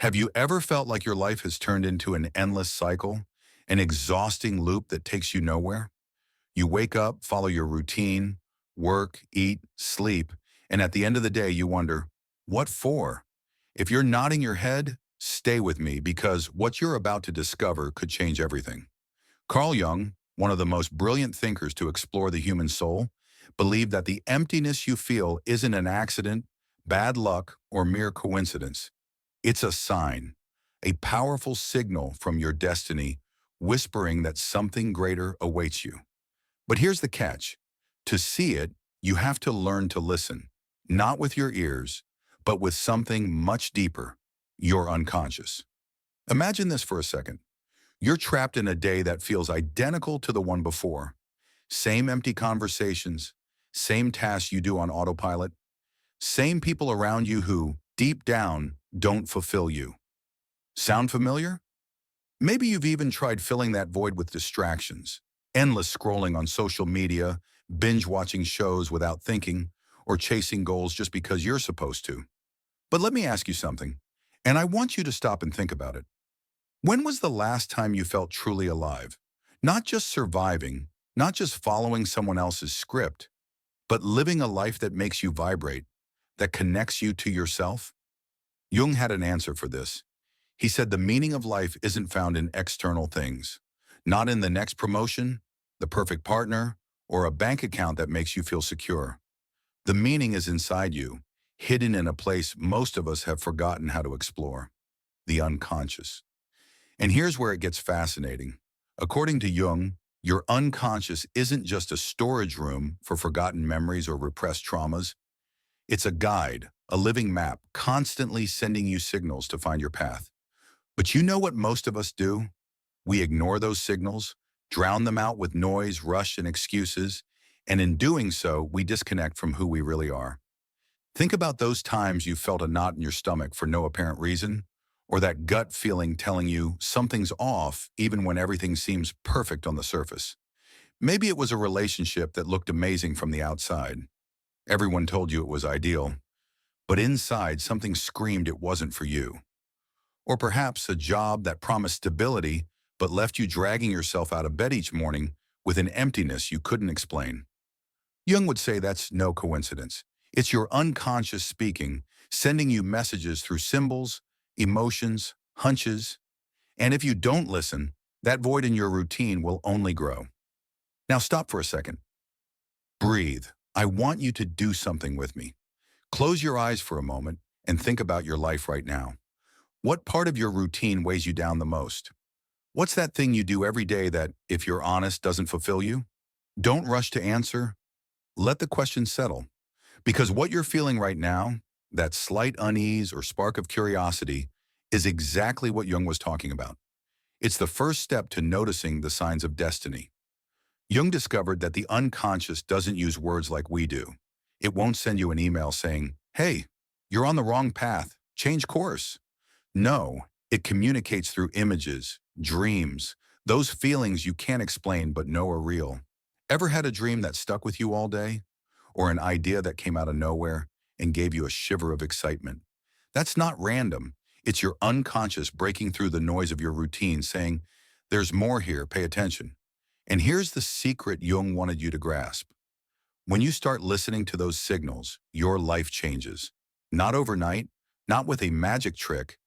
Have you ever felt like your life has turned into an endless cycle, an exhausting loop that takes you nowhere? You wake up, follow your routine, work, eat, sleep, and at the end of the day, you wonder, what for? If you're nodding your head, stay with me because what you're about to discover could change everything. Carl Jung, one of the most brilliant thinkers to explore the human soul, believed that the emptiness you feel isn't an accident, bad luck, or mere coincidence. It's a sign, a powerful signal from your destiny, whispering that something greater awaits you. But here's the catch. To see it, you have to learn to listen, not with your ears, but with something much deeper, your unconscious. Imagine this for a second. You're trapped in a day that feels identical to the one before. Same empty conversations, same tasks you do on autopilot, same people around you who, deep down, don't fulfill you. Sound familiar? Maybe you've even tried filling that void with distractions, endless scrolling on social media, binge watching shows without thinking, or chasing goals just because you're supposed to. But let me ask you something, and I want you to stop and think about it. When was the last time you felt truly alive? Not just surviving, not just following someone else's script, but living a life that makes you vibrate, that connects you to yourself? Jung had an answer for this. He said the meaning of life isn't found in external things, not in the next promotion, the perfect partner, or a bank account that makes you feel secure. The meaning is inside you, hidden in a place most of us have forgotten how to explore, the unconscious. And here's where it gets fascinating. According to Jung, your unconscious isn't just a storage room for forgotten memories or repressed traumas. It's a guide, a living map, constantly sending you signals to find your path. But you know what most of us do? We ignore those signals, drown them out with noise, rush, and excuses, and in doing so, we disconnect from who we really are. Think about those times you felt a knot in your stomach for no apparent reason, or that gut feeling telling you something's off even when everything seems perfect on the surface. Maybe it was a relationship that looked amazing from the outside. Everyone told you it was ideal, but inside something screamed it wasn't for you. Or perhaps a job that promised stability but left you dragging yourself out of bed each morning with an emptiness you couldn't explain. Jung would say that's no coincidence. It's your unconscious speaking, sending you messages through symbols, emotions, hunches, and if you don't listen, that void in your routine will only grow. Now stop for a second. Breathe. I want you to do something with me. Close your eyes for a moment and think about your life right now. What part of your routine weighs you down the most? What's that thing you do every day that, if you're honest, doesn't fulfill you? Don't rush to answer. Let the question settle. Because what you're feeling right now, that slight unease or spark of curiosity, is exactly what Jung was talking about. It's the first step to noticing the signs of destiny. Jung discovered that the unconscious doesn't use words like we do. It won't send you an email saying, "Hey, you're on the wrong path. Change course." No, it communicates through images, dreams, those feelings you can't explain but know are real. Ever had a dream that stuck with you all day? Or an idea that came out of nowhere and gave you a shiver of excitement? That's not random. It's your unconscious breaking through the noise of your routine saying, "There's more here, pay attention." And here's the secret Jung wanted you to grasp. When you start listening to those signals, your life changes. Not overnight, not with a magic trick,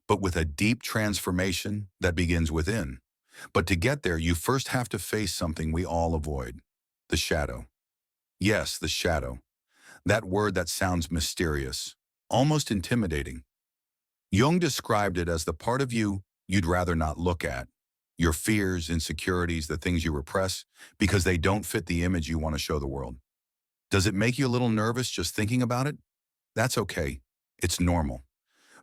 but with a deep transformation that begins within. But to get there, you first have to face something we all avoid: the shadow. Yes, the shadow. That word that sounds mysterious, almost intimidating. Jung described it as the part of you you'd rather not look at. Your fears, insecurities, the things you repress, because they don't fit the image you want to show the world. Does it make you a little nervous just thinking about it? That's okay. It's normal.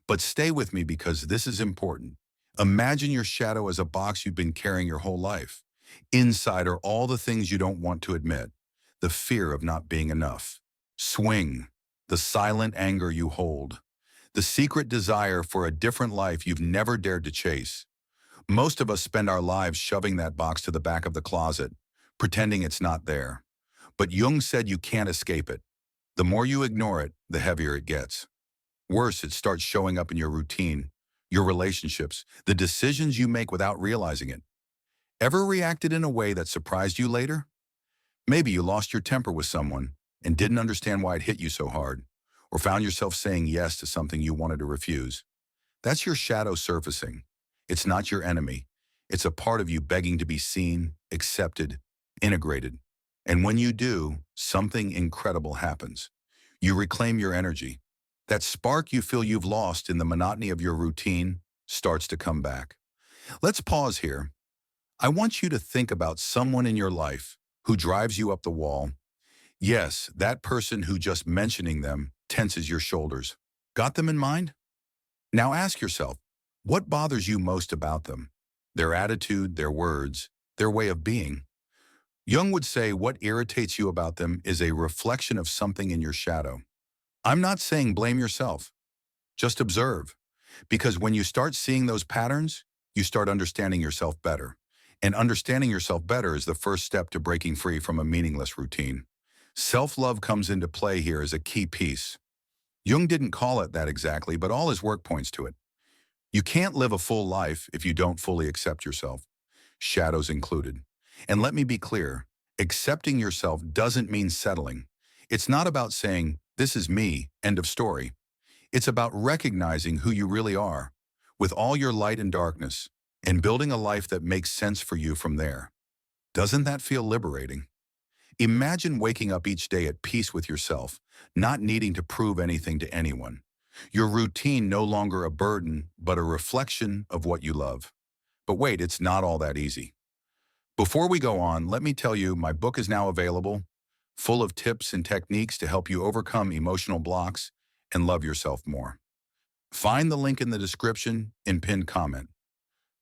But stay with me because this is important. Imagine your shadow as a box you've been carrying your whole life. Inside are all the things you don't want to admit. The fear of not being enough. Swing. The silent anger you hold. The secret desire for a different life you've never dared to chase. Most of us spend our lives shoving that box to the back of the closet, pretending it's not there. But Jung said you can't escape it. The more you ignore it, the heavier it gets. Worse, it starts showing up in your routine, your relationships, the decisions you make without realizing it. Ever reacted in a way that surprised you later? Maybe you lost your temper with someone and didn't understand why it hit you so hard, or found yourself saying yes to something you wanted to refuse. That's your shadow surfacing. It's not your enemy. It's a part of you begging to be seen, accepted, integrated. And when you do, something incredible happens. You reclaim your energy. That spark you feel you've lost in the monotony of your routine starts to come back. Let's pause here. I want you to think about someone in your life who drives you up the wall. Yes, that person who just mentioning them tenses your shoulders. Got them in mind? Now ask yourself, what bothers you most about them? Their attitude, their words, their way of being. Jung would say what irritates you about them is a reflection of something in your shadow. I'm not saying blame yourself, just observe. Because when you start seeing those patterns, you start understanding yourself better. And understanding yourself better is the first step to breaking free from a meaningless routine. Self-love comes into play here as a key piece. Jung didn't call it that exactly, but all his work points to it. You can't live a full life if you don't fully accept yourself, shadows included. And let me be clear, accepting yourself doesn't mean settling. It's not about saying, this is me, end of story. It's about recognizing who you really are, with all your light and darkness, and building a life that makes sense for you from there. Doesn't that feel liberating? Imagine waking up each day at peace with yourself, not needing to prove anything to anyone. Your routine no longer a burden, but a reflection of what you love. But wait, it's not all that easy. Before we go on, let me tell you my book is now available, full of tips and techniques to help you overcome emotional blocks and love yourself more. Find the link in the description and pinned comment.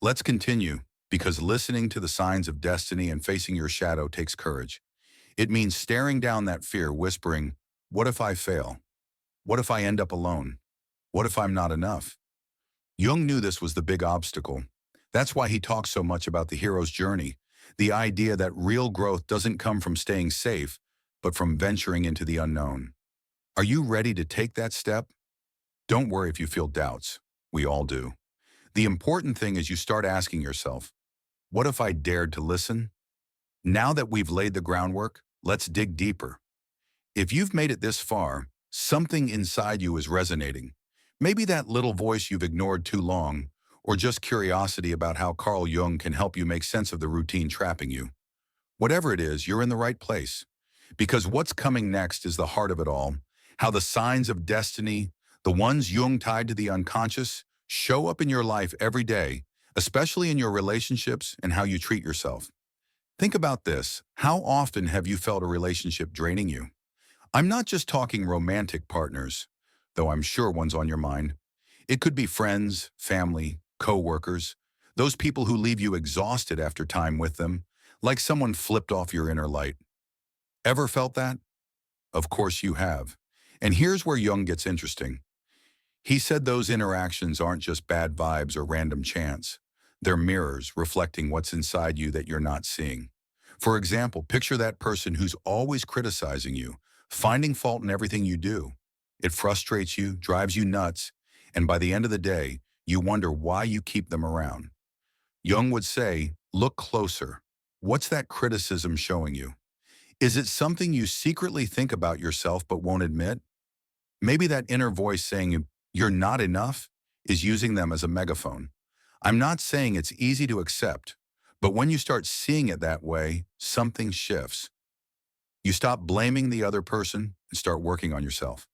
Let's continue, because listening to the signs of destiny and facing your shadow takes courage. It means staring down that fear, whispering, what if I fail? What if I end up alone? What if I'm not enough? Jung knew this was the big obstacle. That's why he talks so much about the hero's journey, the idea that real growth doesn't come from staying safe, but from venturing into the unknown. Are you ready to take that step? Don't worry if you feel doubts. We all do. The important thing is you start asking yourself, what if I dared to listen? Now that we've laid the groundwork, let's dig deeper. If you've made it this far, something inside you is resonating. Maybe that little voice you've ignored too long, or just curiosity about how Carl Jung can help you make sense of the routine trapping you. Whatever it is, you're in the right place. Because what's coming next is the heart of it all, how the signs of destiny, the ones Jung tied to the unconscious, show up in your life every day, especially in your relationships and how you treat yourself. Think about this. How often have you felt a relationship draining you? I'm not just talking romantic partners, though I'm sure one's on your mind. It could be friends, family, co-workers, those people who leave you exhausted after time with them, like someone flipped off your inner light. Ever felt that? Of course you have. And here's where Jung gets interesting. He said those interactions aren't just bad vibes or random chance. They're mirrors reflecting what's inside you that you're not seeing. For example, picture that person who's always criticizing you, finding fault in everything you do. It frustrates you, drives you nuts, and by the end of the day, you wonder why you keep them around. Jung would say, look closer. What's that criticism showing you? Is it something you secretly think about yourself but won't admit? Maybe that inner voice saying you're not enough is using them as a megaphone. I'm not saying it's easy to accept, but when you start seeing it that way, something shifts. You stop blaming the other person and start working on yourself.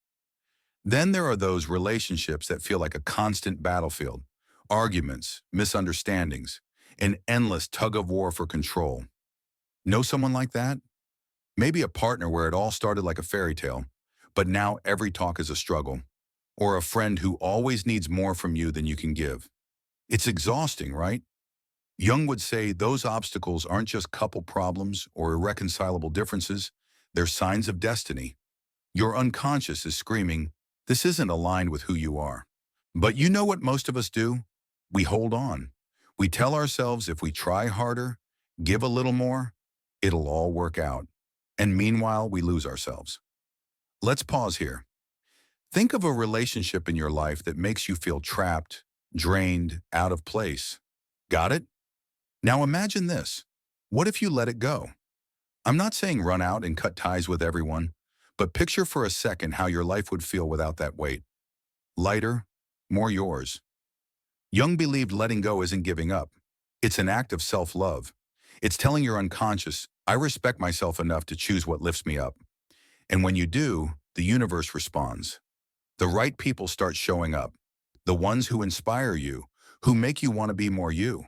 Then there are those relationships that feel like a constant battlefield, arguments, misunderstandings, an endless tug of war for control. Know someone like that? Maybe a partner where it all started like a fairy tale, but now every talk is a struggle. Or a friend who always needs more from you than you can give. It's exhausting, right? Jung would say those obstacles aren't just couple problems or irreconcilable differences, they're signs of destiny. Your unconscious is screaming, this isn't aligned with who you are. But you know what most of us do? We hold on. We tell ourselves if we try harder, give a little more, it'll all work out. And meanwhile, we lose ourselves. Let's pause here. Think of a relationship in your life that makes you feel trapped, drained, out of place. Got it? Now imagine this. What if you let it go? I'm not saying run out and cut ties with everyone, but picture for a second how your life would feel without that weight. Lighter, more yours. Jung believed letting go isn't giving up. It's an act of self-love. It's telling your unconscious, I respect myself enough to choose what lifts me up. And when you do, the universe responds. The right people start showing up. The ones who inspire you, who make you want to be more you.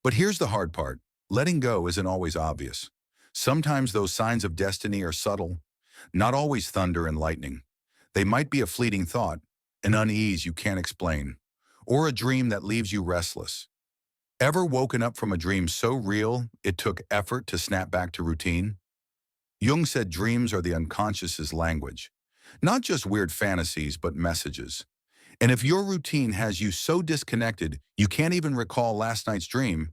But here's the hard part. Letting go isn't always obvious. Sometimes those signs of destiny are subtle, not always thunder and lightning. They might be a fleeting thought, an unease you can't explain, or a dream that leaves you restless. Ever woken up from a dream so real it took effort to snap back to routine? Jung said dreams are the unconscious's language, not just weird fantasies, but messages. And if your routine has you so disconnected you can't even recall last night's dream,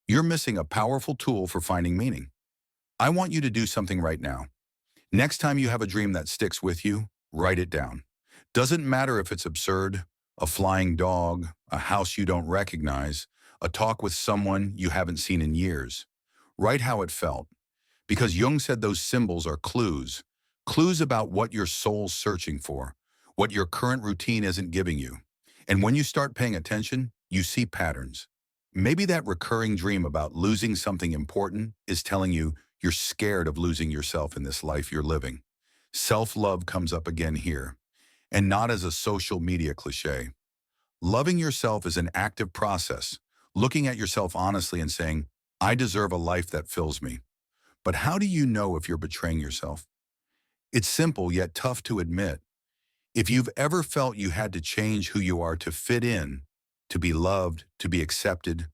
you're missing a powerful tool for finding meaning. I want you to do something right now. Next time you have a dream that sticks with you, write it down. Doesn't matter if it's absurd, a flying dog, a house you don't recognize, a talk with someone you haven't seen in years. Write how it felt. Because Jung said those symbols are clues. Clues about what your soul's searching for, what your current routine isn't giving you. And when you start paying attention, you see patterns. Maybe that recurring dream about losing something important is telling you you're scared of losing yourself in this life you're living. Self-love comes up again here, and not as a social media cliche. Loving yourself is an active process, looking at yourself honestly and saying, I deserve a life that fills me. But how do you know if you're betraying yourself? It's simple yet tough to admit. If you've ever felt you had to change who you are to fit in, to be loved, to be accepted,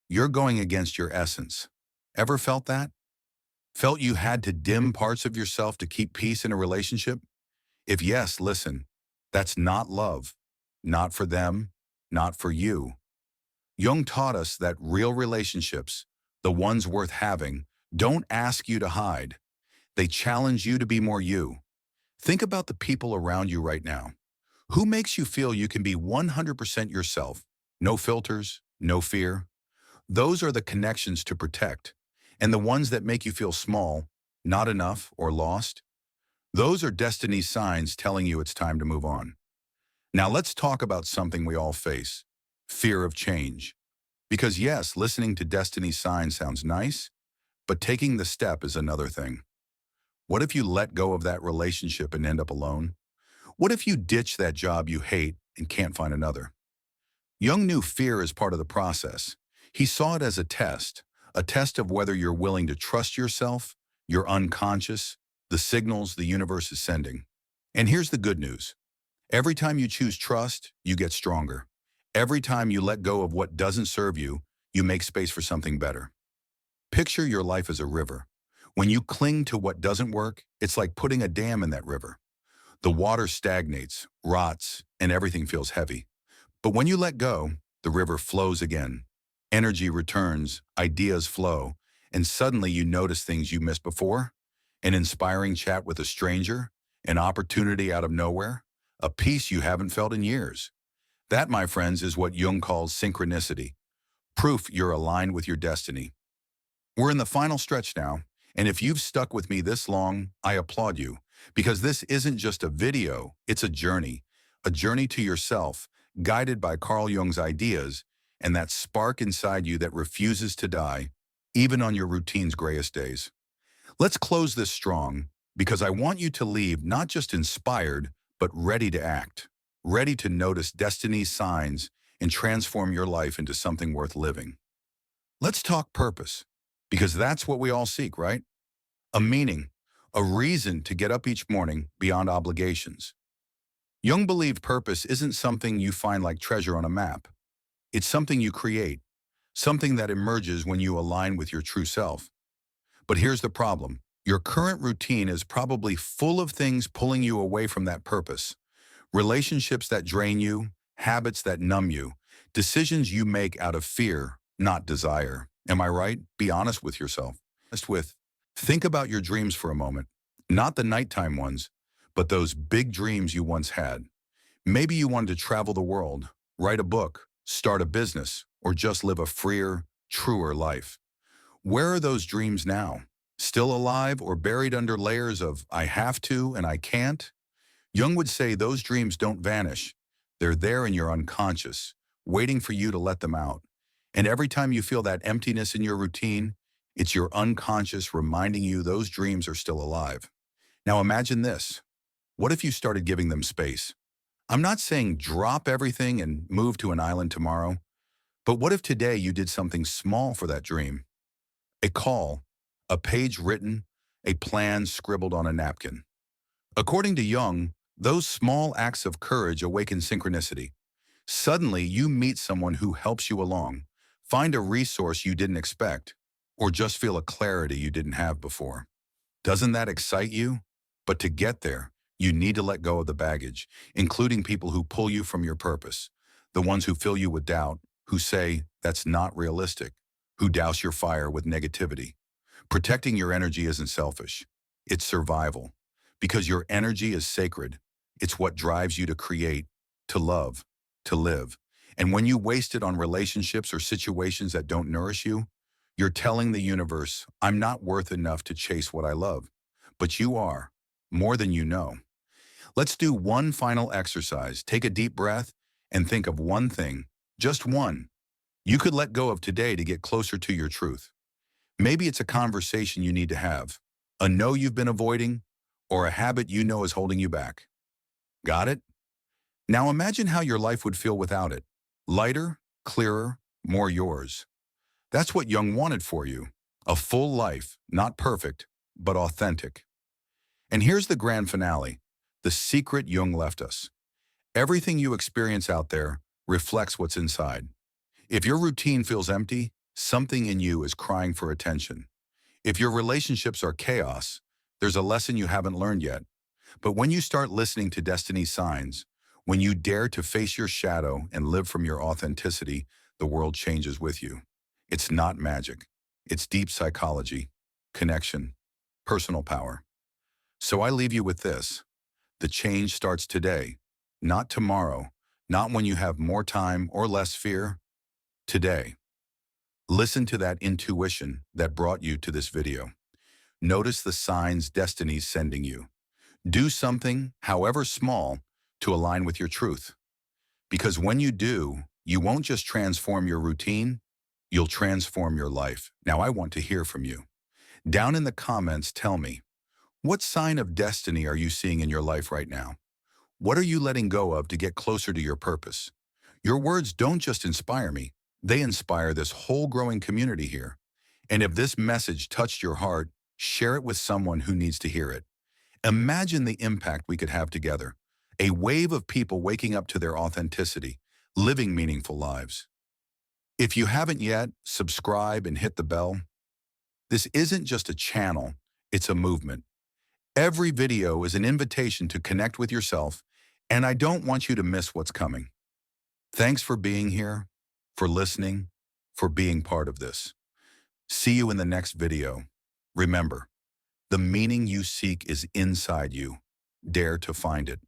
you're going against your essence. Ever felt that? Felt you had to dim parts of yourself to keep peace in a relationship? If yes, listen, that's not love. Not for them, not for you. Jung taught us that real relationships, the ones worth having, don't ask you to hide. They challenge you to be more you. Think about the people around you right now. Who makes you feel you can be 100% yourself? No filters, no fear. Those are the connections to protect. And the ones that make you feel small, not enough, or lost? Those are destiny's signs telling you it's time to move on. Now let's talk about something we all face. Fear of change. Because yes, listening to destiny's signs sounds nice, but taking the step is another thing. What if you let go of that relationship and end up alone? What if you ditch that job you hate and can't find another? Jung knew fear as part of the process. He saw it as a test of whether you're willing to trust yourself, your unconscious, the signals the universe is sending. And here's the good news. Every time you choose trust, you get stronger. Every time you let go of what doesn't serve you, you make space for something better. Picture your life as a river. When you cling to what doesn't work, it's like putting a dam in that river. The water stagnates, rots, and everything feels heavy. But when you let go, the river flows again. Energy returns, ideas flow, and suddenly you notice things you missed before. An inspiring chat with a stranger, an opportunity out of nowhere, a peace you haven't felt in years. That, my friends, is what Jung calls synchronicity. Proof you're aligned with your destiny. We're in the final stretch now, and if you've stuck with me this long, I applaud you. Because this isn't just a video, it's a journey to yourself, guided by Carl Jung's ideas, and that spark inside you that refuses to die, even on your routine's grayest days. Let's close this strong, because I want you to leave not just inspired, but ready to act, ready to notice destiny's signs and transform your life into something worth living. Let's talk purpose, because that's what we all seek, right? A meaning, a reason to get up each morning beyond obligations. Jung believed purpose isn't something you find like treasure on a map. It's something you create, something that emerges when you align with your true self. But here's the problem. Your current routine is probably full of things pulling you away from that purpose. Relationships that drain you, habits that numb you, decisions you make out of fear, not desire. Am I right? Be honest with yourself. Think about your dreams for a moment. Not the nighttime ones, but those big dreams you once had. Maybe you wanted to travel the world, write a book, start a business, or just live a freer, truer life. Where are those dreams now? Still alive or buried under layers of I have to and I can't? Jung would say those dreams don't vanish. They're there in your unconscious, waiting for you to let them out. And every time you feel that emptiness in your routine, it's your unconscious reminding you those dreams are still alive. Now imagine this. What if you started giving them space? I'm not saying drop everything and move to an island tomorrow, but what if today you did something small for that dream? A call, a page written, a plan scribbled on a napkin. According to Jung, those small acts of courage awaken synchronicity. Suddenly, you meet someone who helps you along, find a resource you didn't expect, or just feel a clarity you didn't have before. Doesn't that excite you? But to get there, you need to let go of the baggage, including people who pull you from your purpose, the ones who fill you with doubt, who say, that's not realistic, who douse your fire with negativity. Protecting your energy isn't selfish. It's survival. Because your energy is sacred. It's what drives you to create, to love, to live. And when you waste it on relationships or situations that don't nourish you, you're telling the universe, I'm not worth enough to chase what I love. But you are, more than you know. Let's do one final exercise. Take a deep breath and think of one thing, just one, you could let go of today to get closer to your truth. Maybe it's a conversation you need to have, a no you've been avoiding, or a habit you know is holding you back. Got it? Now imagine how your life would feel without it. Lighter, clearer, more yours. That's what Jung wanted for you. A full life, not perfect, but authentic. And here's the grand finale, the secret Jung left us. Everything you experience out there reflects what's inside. If your routine feels empty, something in you is crying for attention. If your relationships are chaos, there's a lesson you haven't learned yet. But when you start listening to destiny's signs, when you dare to face your shadow and live from your authenticity, the world changes with you. It's not magic. It's deep psychology, connection, personal power. So I leave you with this. The change starts today, not tomorrow, not when you have more time or less fear. Today. Listen to that intuition that brought you to this video. Notice the signs destiny's sending you. Do something, however small, to align with your truth. Because when you do, you won't just transform your routine, you'll transform your life. Now I want to hear from you. Down in the comments, tell me, what sign of destiny are you seeing in your life right now? What are you letting go of to get closer to your purpose? Your words don't just inspire me, they inspire this whole growing community here. And if this message touched your heart, share it with someone who needs to hear it. Imagine the impact we could have together. A wave of people waking up to their authenticity, living meaningful lives. If you haven't yet, subscribe and hit the bell. This isn't just a channel, it's a movement. Every video is an invitation to connect with yourself, and I don't want you to miss what's coming. Thanks for being here, for listening, for being part of this. See you in the next video. Remember, the meaning you seek is inside you. Dare to find it.